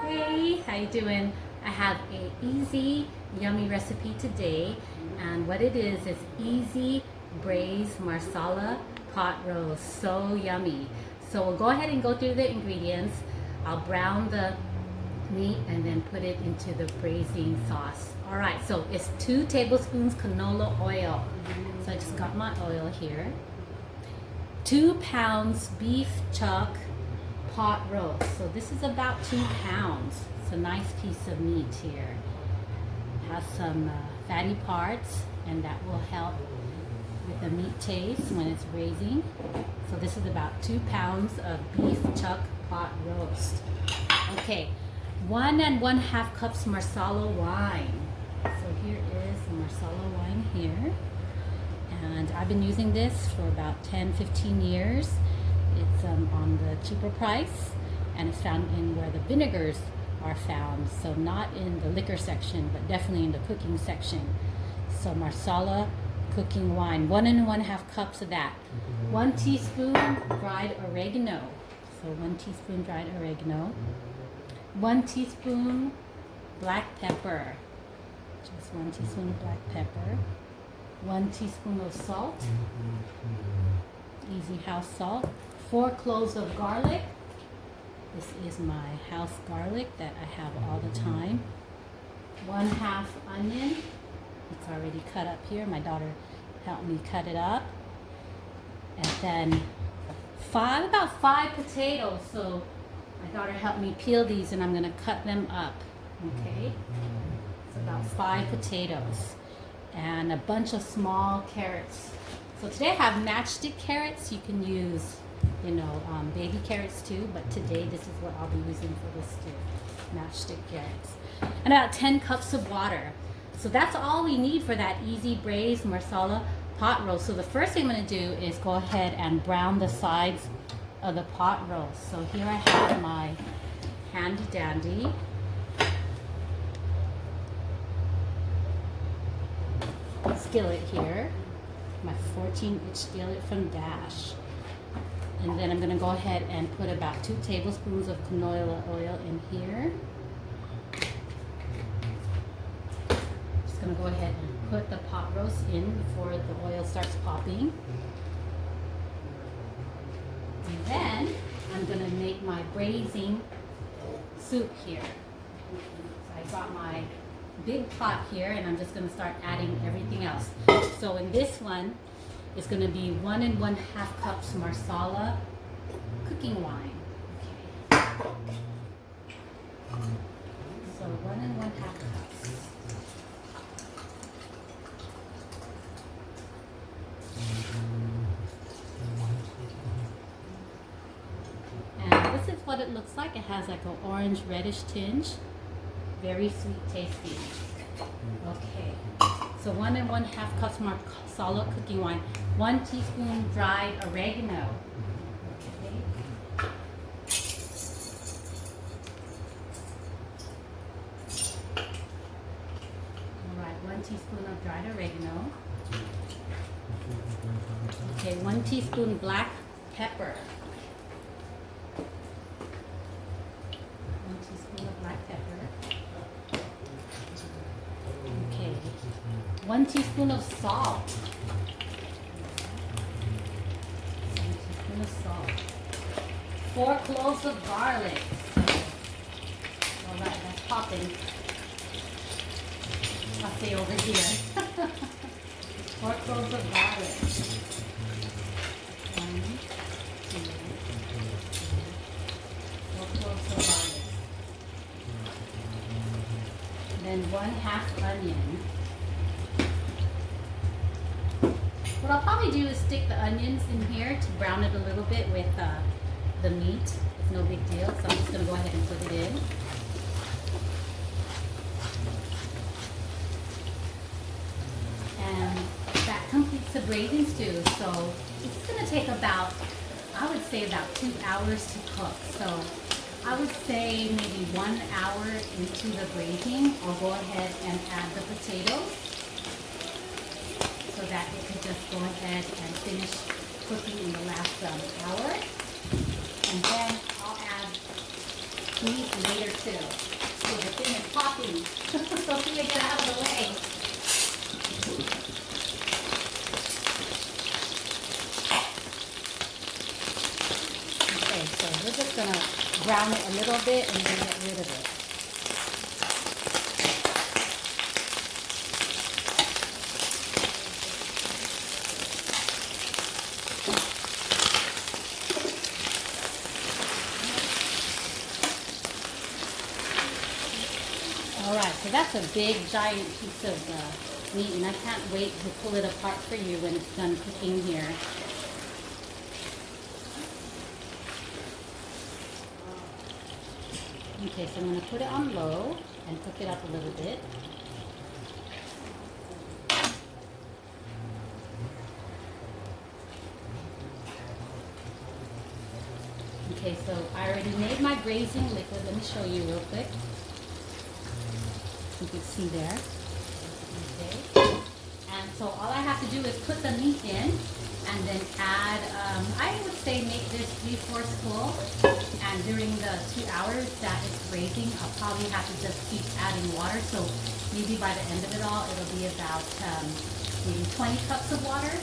Hey, how you doing? I have a easy, yummy recipe today, and what it is easy braised marsala pot roast. So yummy. So we'll go ahead and go through the ingredients. I'll brown the meat and then put it into the braising sauce. All right, so it's 2 tablespoons canola oil. So I just got my oil here. 2 pounds beef chuck pot roast. So this is about 2 pounds. It's a nice piece of meat here. It has some fatty parts, and that will help with the meat taste when it's braising. So this is about 2 pounds of beef chuck pot roast. Okay, 1 1/2 cups marsala wine. So here is the marsala wine here. And I've been using this for about 10-15 years. It's on the cheaper price, and it's found in where the vinegars are found. So not in the liquor section, but definitely in the cooking section. So marsala cooking wine, 1 1/2 cups of that. 1 teaspoon dried oregano. So 1 teaspoon dried oregano. 1 teaspoon black pepper. Just 1 teaspoon of black pepper. 1 teaspoon of salt. Easy house salt. 4 cloves of garlic. This is my house garlic that I have all the time. 1/2 onion. It's already cut up here. My daughter helped me cut it up. And then about 5 potatoes. So my daughter helped me peel these, and I'm going to cut them up. Okay? It's about 5 potatoes. And a bunch of small carrots. So today I have matchstick carrots. You can use, baby carrots too, but today this is what I'll be using for this too, matchstick carrots. And about 10 cups of water. So that's all we need for that easy braised marsala pot roast. So the first thing I'm going to do is go ahead and brown the sides of the pot roast. So here I have my handy dandy skillet here, my 14-inch skillet from Dash. And then I'm going to go ahead and put about 2 tablespoons of canola oil in here. Just going to go ahead and put the pot roast in before the oil starts popping. And then I'm going to make my braising soup here. So I got my big pot here, and I'm just going to start adding everything else. So in this one, it's going to be 1 1/2 cups marsala cooking wine. Okay. So 1 1/2 cups. And this is what it looks like. It has like an orange reddish tinge. Very sweet tasting. Okay. So 1 1/2 cups marsala cooking wine. 1 teaspoon dried oregano. Okay. Alright, 1 teaspoon of dried oregano. Okay, 1 teaspoon black pepper. 1 teaspoon of black pepper. 1 teaspoon of salt. 1 teaspoon of salt. 4 cloves of garlic. Alright, that's popping. I'll say over here. 4 cloves of garlic. 1, 2, 3, 4 cloves of garlic. Then 1/2 onion. What I'll probably do is stick the onions in here to brown it a little bit with the meat. It's no big deal, so I'm just going to go ahead and put it in. And that completes the braising stew. So it's going to take about, I would say about 2 hours to cook. So I would say maybe 1 hour into the braising, I'll go ahead and add the potatoes, so that it could just go ahead and finish cooking in the last hour. And then I'll add meat later too. So the thing is popping. So let me get out of the way. Okay, so we're just gonna brown it a little bit and then get rid of it. Alright, so that's a big, giant piece of meat, and I can't wait to pull it apart for you when it's done cooking here. Okay, so I'm going to put it on low and cook it up a little bit. Okay, so I already made my braising liquid. Let me show you real quick. You can see there. Okay. And so all I have to do is put the meat in and then add, I would say make this 3/4 full. And during the 2 hours that it's braising, I'll probably have to just keep adding water. So maybe by the end of it all, it'll be about maybe 20 cups of water.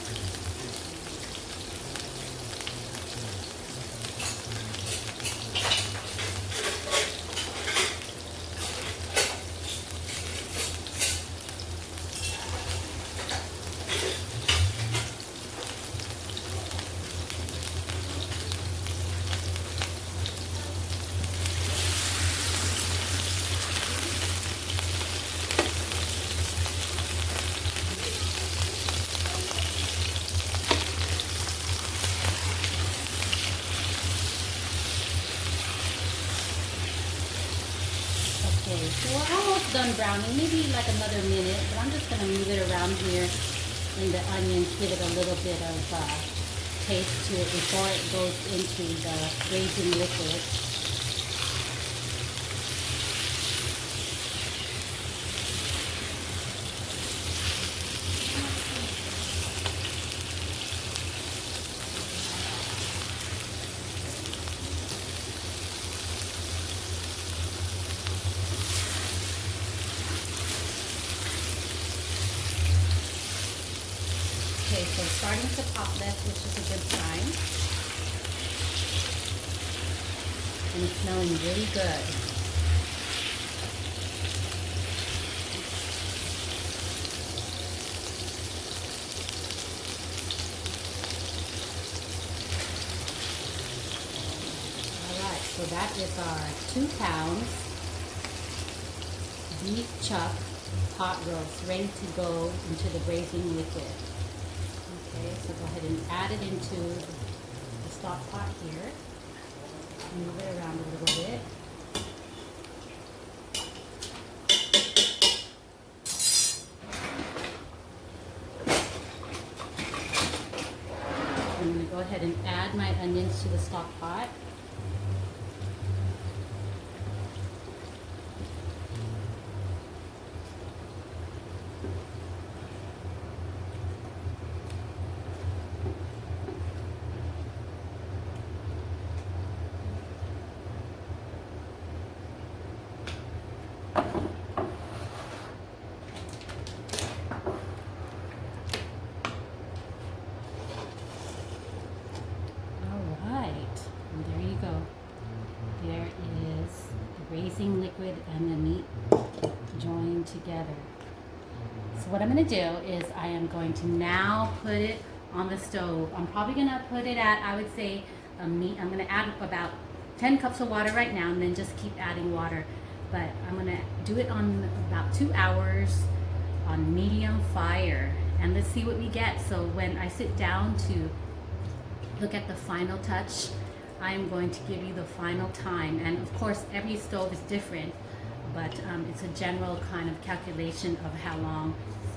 Okay, so we're almost done browning, maybe like another minute, but I'm just going to move it around here in the onions, give it a little bit of taste to it before it goes into the braising liquid. Okay, so it's starting to pop less, which is a good sign. And it's smelling really good. Alright, so that is our 2 pounds beef chuck pot roast ready to go into the braising liquid. Okay, so go ahead and add it into the stock pot here. Move it around a little bit. I'm going to go ahead and add my onions to the stock pot. Braising liquid and the meat joined together. So what I'm going to do is I am going to now put it on the stove. I'm probably going to put it at, I would say, I'm going to add about 10 cups of water right now and then just keep adding water. But I'm going to do it on about 2 hours on medium fire. And let's see what we get. So when I sit down to look at the final touch, I'm going to give you the final time. And of course, every stove is different, but it's a general kind of calculation of how long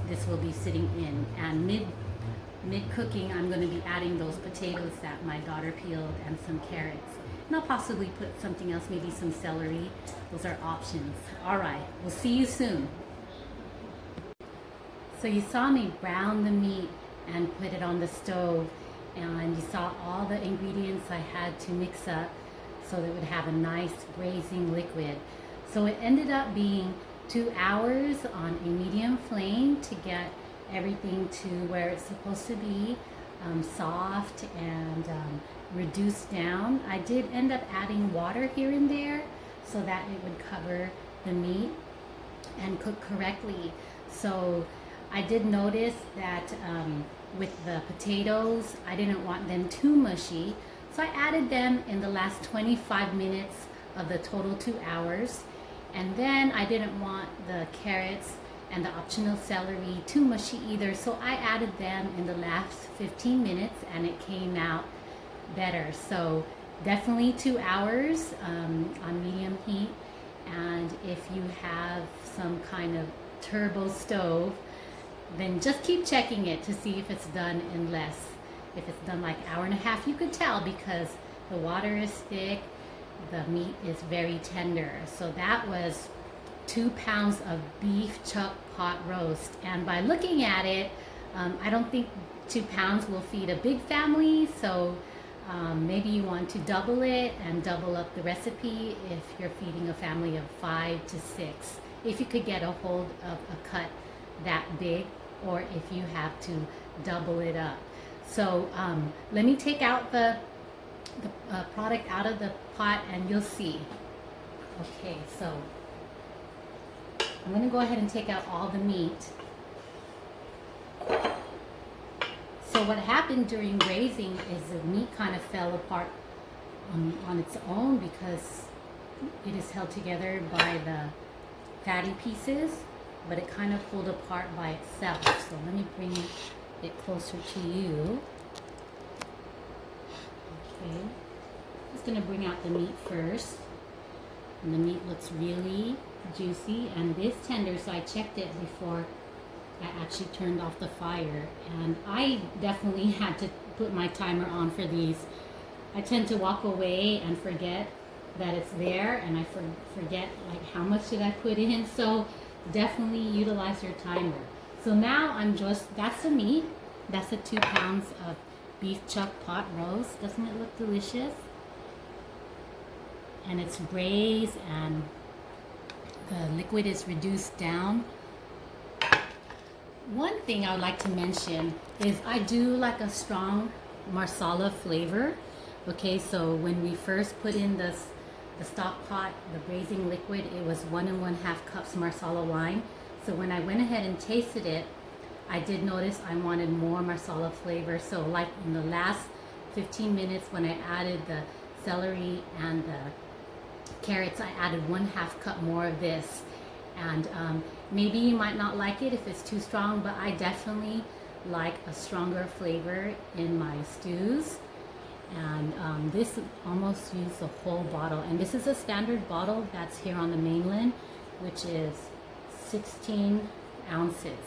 this will be sitting in. And mid cooking, I'm going to be adding those potatoes that my daughter peeled and some carrots. And I'll possibly put something else, maybe some celery. Those are options. All right, we'll see you soon. So you saw me brown the meat and put it on the stove. And you saw all the ingredients I had to mix up. so that it would have a nice braising liquid. So it ended up being 2 hours on a medium flame to get everything to where it's supposed to be, soft and reduced down. I did end up adding water here and there so that it would cover the meat and cook correctly. So I did notice that with the potatoes, I didn't want them too mushy. So I added them in the last 25 minutes of the total 2 hours. And then I didn't want the carrots and the optional celery too mushy either. So I added them in the last 15 minutes and it came out better. So definitely 2 hours on medium heat. And if you have some kind of turbo stove, then just keep checking it to see if it's done in less. If it's done like 1.5 hours, you could tell because the water is thick, the meat is very tender. So that was 2 pounds of beef chuck pot roast. And by looking at it, I don't think 2 pounds will feed a big family. So maybe you want to double it and double up the recipe if you're feeding a family of 5 to 6. If you could get a hold of a cut that big, or if you have to double it up. So let me take out the product out of the pot and you'll see. Okay, so I'm going to go ahead and take out all the meat. So what happened during braising is the meat kind of fell apart on its own because it is held together by the fatty pieces, but it kind of pulled apart by itself. So let me bring it closer to you. Okay, I'm just going to bring out the meat first. And the meat looks really juicy and it is tender, so I checked it before I actually turned off the fire. And I definitely had to put my timer on for these. I tend to walk away and forget that it's there, and I forget like how much did I put in. So definitely utilize your timer. So now that's the meat. That's the 2 pounds of beef chuck pot roast. Doesn't it look delicious? And it's braised and the liquid is reduced down. One thing I would like to mention is I do like a strong marsala flavor. Okay, so when we first put in the stock pot, the braising liquid, it was 1 1/2 cups marsala wine. So when I went ahead and tasted it, I did notice I wanted more marsala flavor. So like in the last 15 minutes when I added the celery and the carrots, I added 1/2 cup more of this. And maybe you might not like it if it's too strong, but I definitely like a stronger flavor in my stews. And this almost used the whole bottle. And this is a standard bottle that's here on the mainland, which is 16 ounces.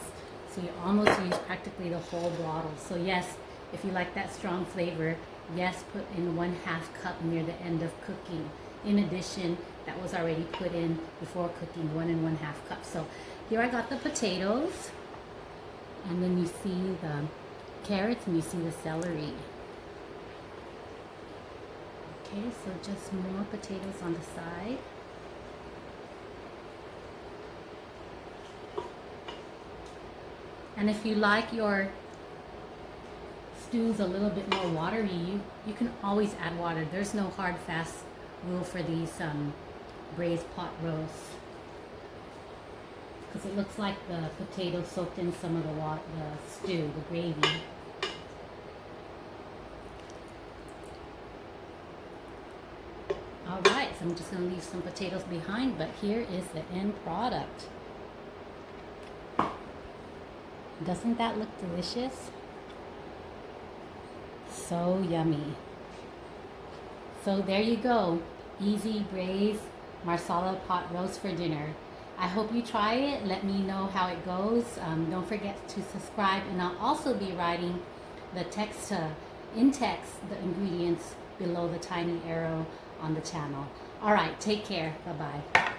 So you almost use practically the whole bottle. So yes, if you like that strong flavor, yes, put in 1/2 cup near the end of cooking. In addition, that was already put in before cooking, 1 1/2 cup. So here I got the potatoes, and then you see the carrots and you see the celery. Okay, so just more potatoes on the side. And if you like your stews a little bit more watery, you can always add water. There's no hard, fast rule for these braised pot roasts. Because it looks like the potato soaked in some of the stew, the gravy. Alright, so I'm just going to leave some potatoes behind, but here is the end product. Doesn't that look delicious? So yummy. So there you go. Easy braised marsala pot roast for dinner. I hope you try it. Let me know how it goes. Don't forget to subscribe, and I'll also be writing the in text the ingredients below the tiny arrow on the channel. All right, take care. Bye-bye.